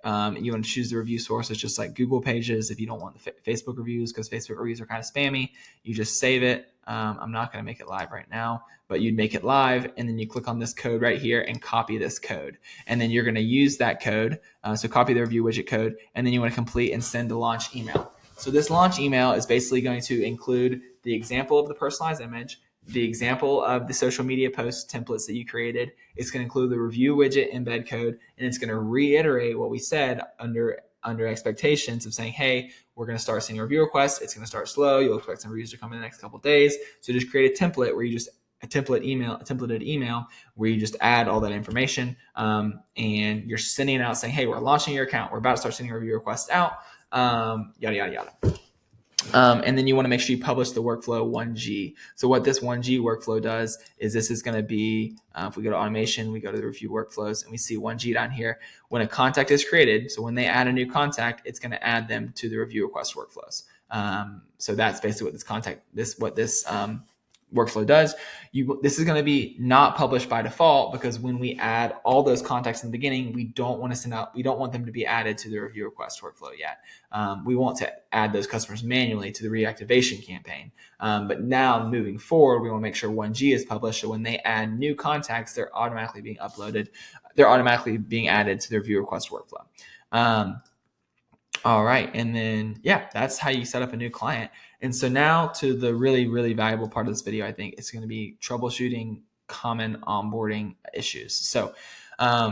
You want to choose the review sources just like Google pages. If you don't want the Facebook reviews, because Facebook reviews are kind of spammy, you just save it. I'm not going to make it live right now, but you'd make it live, and then you click on this code right here and copy this code. And then you're going to use that code. So copy the review widget code, and then you want to complete and send a launch email. So this launch email is basically going to include the example of the personalized image, the example of the social media post templates that you created. It's going to include the review widget embed code, and it's going to reiterate what we said under expectations of saying, hey, we're going to start sending review requests. It's going to start slow. You'll expect some reviews to come in the next couple of days. So just create a template where you just a templated email where you just add all that information, and you're sending it out saying, hey, we're launching your account. We're about to start sending review requests out, yada, yada, yada. And then you want to make sure you publish the workflow 1G. So what this 1G workflow does is this is going to be, if we go to automation, we go to the review workflows, and we see 1G down here. When a contact is created, so when they add a new contact, it's going to add them to the review request workflows. So that's basically what this workflow does. This is going to be not published by default, because when we add all those contacts in the beginning, we don't want them to be added to the review request workflow yet. We want to add those customers manually to the reactivation campaign. But now moving forward, we want to make sure 1G is published. So when they add new contacts, they're automatically being uploaded. They're automatically being added to the review request workflow. All right. And then, that's how you set up a new client. And so now to the really, really valuable part of this video, I think it's going to be troubleshooting common onboarding issues. So let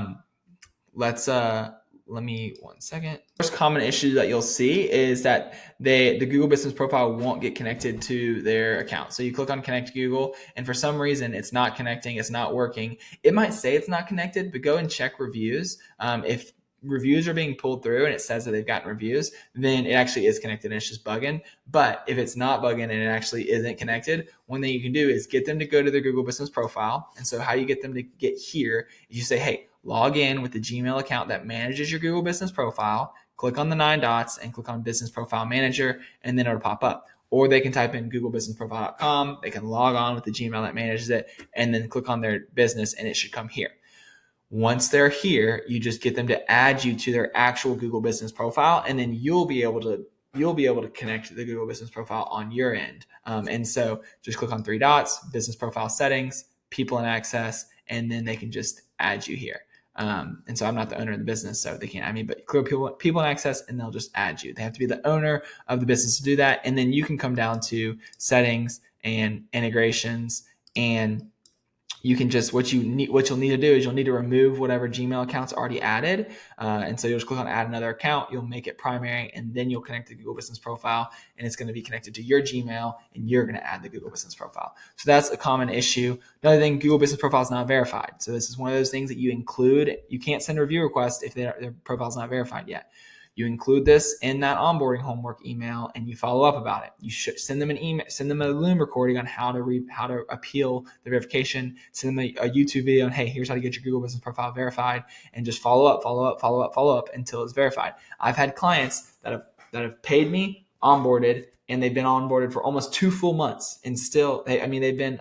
me 1 second. First common issue that you'll see is that the Google Business Profile won't get connected to their account. So you click on Connect Google, and for some reason it's not connecting, it's not working. It might say it's not connected, but go and check reviews. If reviews are being pulled through and it says that they've gotten reviews, then it actually is connected and it's just bugging. But if it's not bugging and it actually isn't connected, one thing you can do is get them to go to their Google Business Profile. And so how you get them to get here is you say, hey, log in with the Gmail account that manages your Google Business Profile, click on the 9 dots and click on Business Profile Manager, and then it'll pop up. Or they can type in googlebusinessprofile.com, they can log on with the Gmail that manages it, and then click on their business and it should come here. Once they're here, you just get them to add you to their actual Google Business Profile, and then you'll be able to connect to the Google Business Profile on your end. And so just click on 3 dots, Business Profile Settings, People and Access, and then they can just add you here. And so I'm not the owner of the business, so they can't add me, but click people and access, and they'll just add you. They have to be the owner of the business to do that. And then you can come down to settings and integrations, and you can just, what you'll need to do is you'll need to remove whatever Gmail account's already added. And so you'll just click on add another account, you'll make it primary, and then you'll connect the Google Business Profile, and it's going to be connected to your Gmail, and you're going to add the Google Business Profile. So that's a common issue. Another thing, Google Business Profile is not verified. So this is one of those things that you include. You can't send a review request if their profile is not verified yet. You include this in that onboarding homework email, and you follow up about it. You should send them an email, send them a Loom recording on how to appeal the verification. Send them a YouTube video on, hey, here's how to get your Google Business Profile verified, and just follow up until it's verified. I've had clients that have paid me, onboarded, and they've been onboarded for almost 2 full months, and still they've been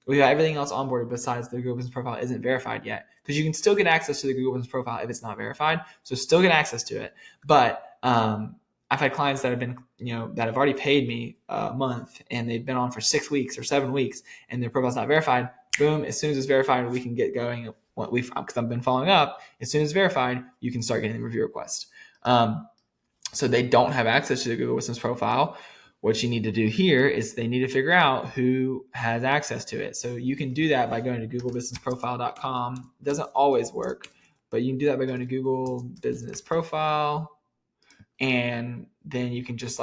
we got everything else onboarded besides the Google Business Profile isn't verified yet, because you can still get access to the Google Business Profile if it's not verified. So still get access to it. But I've had clients that have been, that have already paid me a month, and they've been on for 6 weeks or 7 weeks, and their profile's not verified. Boom! As soon as it's verified, we can get going. Because I've been following up. As soon as it's verified, you can start getting the review request. So they don't have access to the Google Business Profile. What you need to do here is they need to figure out who has access to it. So you can do that by going to googlebusinessprofile.com. It doesn't always work, but you can do that by going to Google Business Profile, and then you can just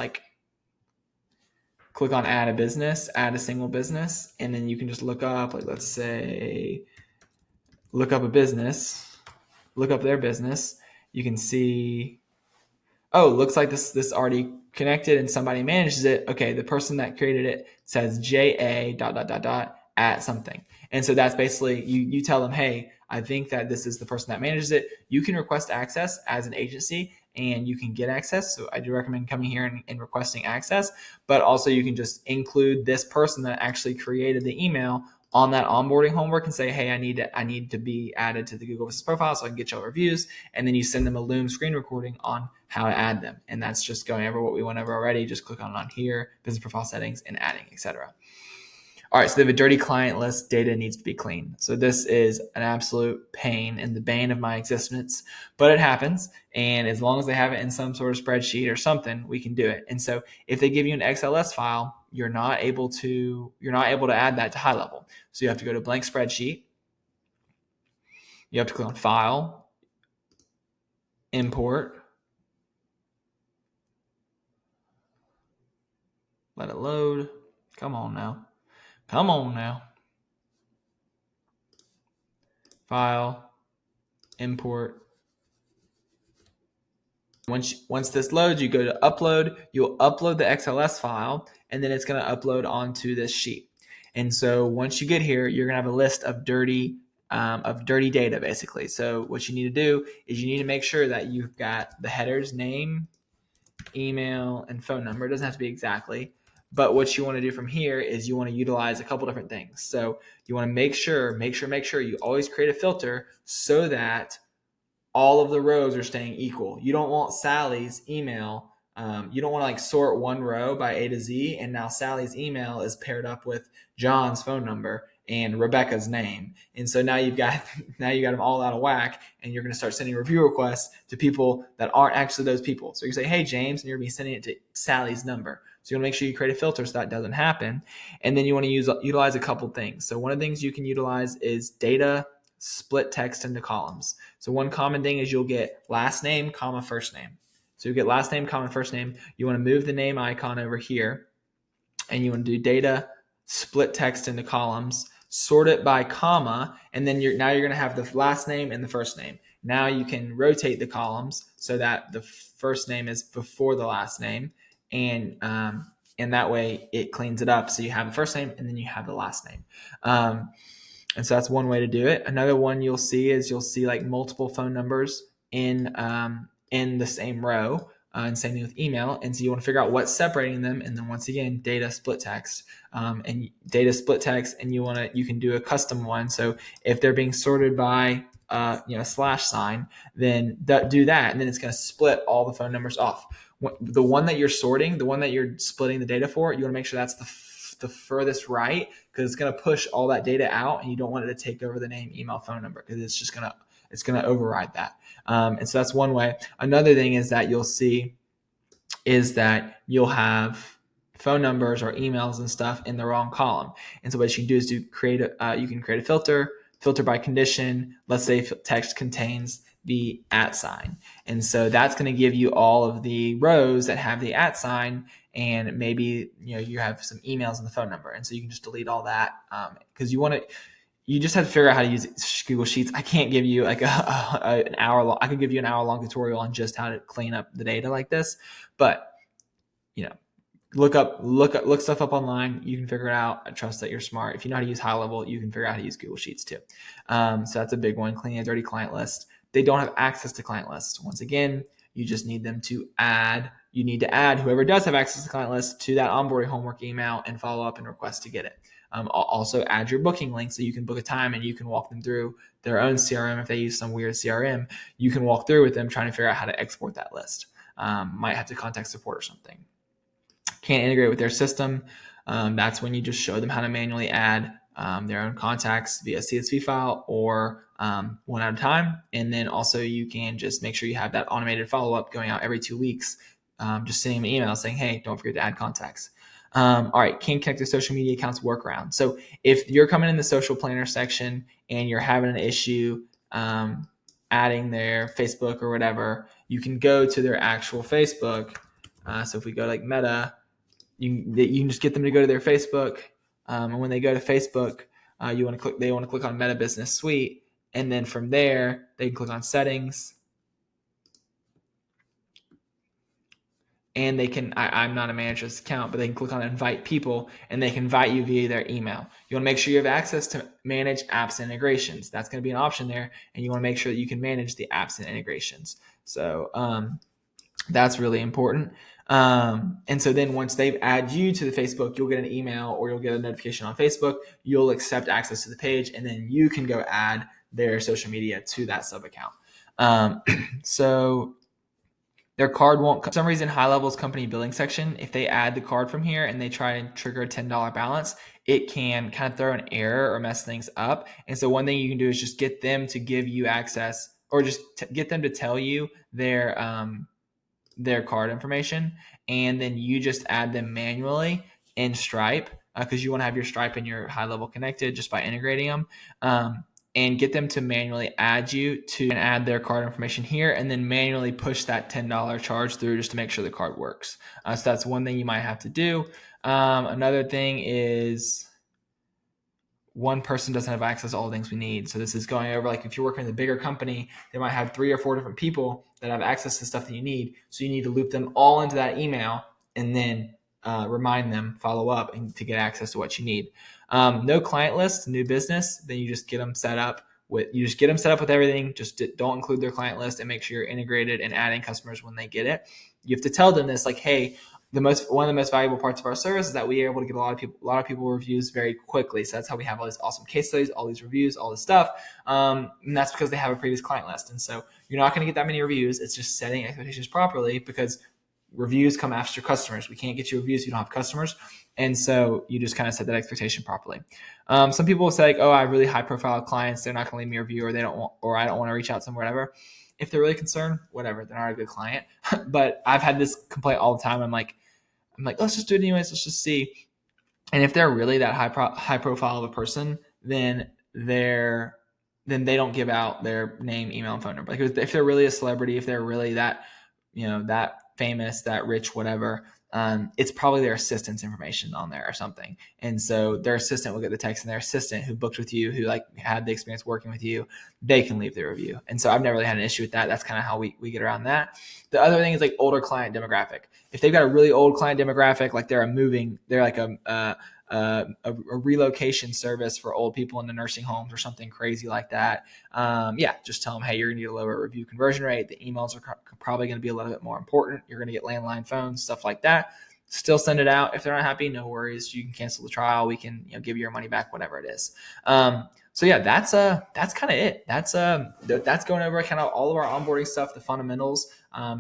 click on add a single business, and then you can just look up, let's say, look up their business. You can see, looks like this already connected and somebody manages it. Okay, the person that created it says JA ... at something. And so that's basically, you tell them, hey, I think that this is the person that manages it. You can request access as an agency, and you can get access. So I do recommend coming here and requesting access, but also you can just include this person that actually created the email on that onboarding homework and say, hey, I need to be added to the Google Business Profile so I can get y'all reviews. And then you send them a Loom screen recording on how to add them. And that's just going over what we went over already. Just click on here, business profile settings, and adding, etc. All right, so they have a dirty client list. Data needs to be clean. So this is an absolute pain and the bane of my existence, but it happens. And as long as they have it in some sort of spreadsheet or something, we can do it. And so if they give you an XLS file, you're not able to add that to HighLevel. So you have to go to blank spreadsheet. You have to click on File, Import. Let it load. Come on now. File, import. Once this loads, you go to upload. You'll upload the XLS file, and then it's going to upload onto this sheet. And so once you get here, you're going to have a list of dirty data, basically. So what you need to do is you need to make sure that you've got the headers, name, email, and phone number. It doesn't have to be exactly. But what you want to do from here is you want to utilize a couple different things. So you want to make sure you always create a filter so that all of the rows are staying equal. You don't want Sally's email. You don't want to like sort one row by A to Z, and now Sally's email is paired up with John's phone number and Rebecca's name. And so now you've got them all out of whack, and you're going to start sending review requests to people that aren't actually those people. So you say, hey, James, and you're going to be sending it to Sally's number. So you want to make sure you create a filter so that doesn't happen. And then you want to utilize a couple things. So one of the things you can utilize is data split text into columns. So one common thing is you'll get last name, comma, first name. So you get last name, comma, first name. You want to move the name icon over here, and you want to do data split text into columns, sort it by comma, and then now you're going to have the last name and the first name. Now you can rotate the columns so that the first name is before the last name, and that way it cleans it up. So you have the first name and then you have the last name. And so that's one way to do it. Another one you'll see like multiple phone numbers in the same row, and same thing with email. And so you want to figure out what's separating them. And then once again, data split text, and you can do a custom one. So if they're being sorted by slash sign, then do that, and then it's going to split all the phone numbers off. The one that you're sorting, the one that you're splitting the data for, you want to make sure that's the furthest right, because it's going to push all that data out, and you don't want it to take over the name, email, phone number, because it's going to override that. And so that's one way. Another thing is that you'll see is that you'll have phone numbers or emails and stuff in the wrong column. And so what you can do is you can create a filter by condition. Let's say text contains the @ sign. And so that's going to give you all of the rows that have the @ sign, and maybe you have some emails and the phone number. And so you can just delete all that, because you just have to figure out how to use Google Sheets. I can't give you like an hour long. I could give you an hour-long tutorial on just how to clean up the data like this, but look stuff up online. You can figure it out. I trust that you're smart. If you know how to use HighLevel, you can figure out how to use Google Sheets too. So that's a big one. Cleaning a dirty client list. They don't have access to client lists. Once again, you just need them to add. You need to add whoever does have access to client list to that onboarding homework email and follow up and request to get it. Also add your booking link so you can book a time and you can walk them through their own CRM. If they use some weird CRM, you can walk through with them trying to figure out how to export that list. Might have to contact support or something. Can't integrate with their system. That's when you just show them how to manually add their own contacts via CSV file or one at a time. And then also you can just make sure you have that automated follow-up going out every 2 weeks. Just sending them an email saying, hey, don't forget to add contacts. All right, can connect to social media accounts workaround. So if you're coming in the social planner section and you're having an issue adding their Facebook or whatever, you can go to their actual Facebook. So if we go like Meta, you can just get them to go to their Facebook. And when they go to Facebook, they want to click on Meta Business Suite. And then from there, they can click on settings. And they can, I'm not a manager of this account, but they can click on invite people and they can invite you via their email. You want to make sure you have access to manage apps and integrations. That's going to be an option there. And you want to make sure that you can manage the apps and integrations. So that's really important. And so then once they've added you to the Facebook, you'll get an email or you'll get a notification on Facebook. You'll accept access to the page, and then you can go add their social media to that sub account. So their card won't, for some reason, HighLevel's company billing section, if they add the card from here and they try and trigger a $10 balance, it can kind of throw an error or mess things up. And so one thing you can do is just get them to give you access, or just get them to tell you their card information, and then you just add them manually in Stripe, because you want to have your Stripe and your HighLevel connected just by integrating them. And get them to manually add you to and add their card information here, and then manually push that $10 charge through just to make sure the card works. So that's one thing you might have to do. Another thing is, one person doesn't have access to all the things we need. So this is going over, like if you're working with a bigger company, they might have 3 or 4 different people that have access to stuff that you need. So you need to loop them all into that email and then remind them, follow up, and to get access to what you need. No client list, new business, then you just get them set up with everything. Just don't include their client list, and make sure you're integrated and adding customers when they get it. You have to tell them this, like, hey, one of the most valuable parts of our service is that we are able to get a lot of people reviews very quickly. So that's how we have all these awesome case studies, all these reviews, all this stuff. And that's because they have a previous client list. And so you're not going to get that many reviews. It's just setting expectations properly, because reviews come after customers. We can't get you reviews if you don't have customers. And so you just kind of set that expectation properly. Some people will say, like, oh, I have really high profile clients, they're not going to leave me a review, or I don't want to reach out to them, whatever. If they're really concerned, whatever, they're not a good client. But I've had this complaint all the time. I'm like, let's just do it anyways. Let's just see. And if they're really that high profile of a person, then they don't give out their name, email, and phone number. Like if they're really a celebrity, if they're really that, that famous, that rich, whatever, it's probably their assistant's information on there or something. And so their assistant will get the text, and their assistant who booked with you, who like had the experience working with you, they can leave the review. And so I've never really had an issue with that. That's kind of how we get around that. The other thing is like older client demographic. If they've got a really old client demographic, like they're like a relocation service for old people in the nursing homes or something crazy like that. Just tell them, hey, you're going to get a lower review conversion rate. The emails are probably going to be a little bit more important. You're going to get landline phones, stuff like that. Still send it out. If they're not happy, no worries. You can cancel the trial. We can give you your money back, whatever it is. That's kind of it. That's going over kind of all of our onboarding stuff, the fundamentals.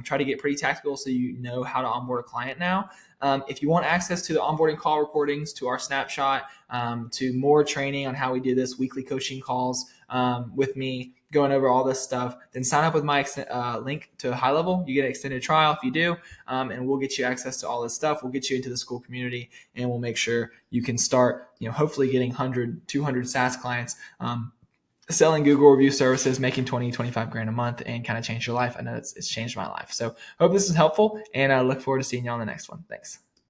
Try to get pretty tactical so you know how to onboard a client now. If you want access to the onboarding call recordings, to our snapshot, to more training on how we do this, weekly coaching calls with me, going over all this stuff, then sign up with my link to HighLevel. You get an extended trial if you do, and we'll get you access to all this stuff. We'll get you into the school community, and we'll make sure you can start, hopefully getting 100, 200 SaaS clients, selling Google review services, making 20, 25 grand a month, and kind of change your life. I know it's changed my life. So hope this is helpful, and I look forward to seeing you on the next one. Thanks.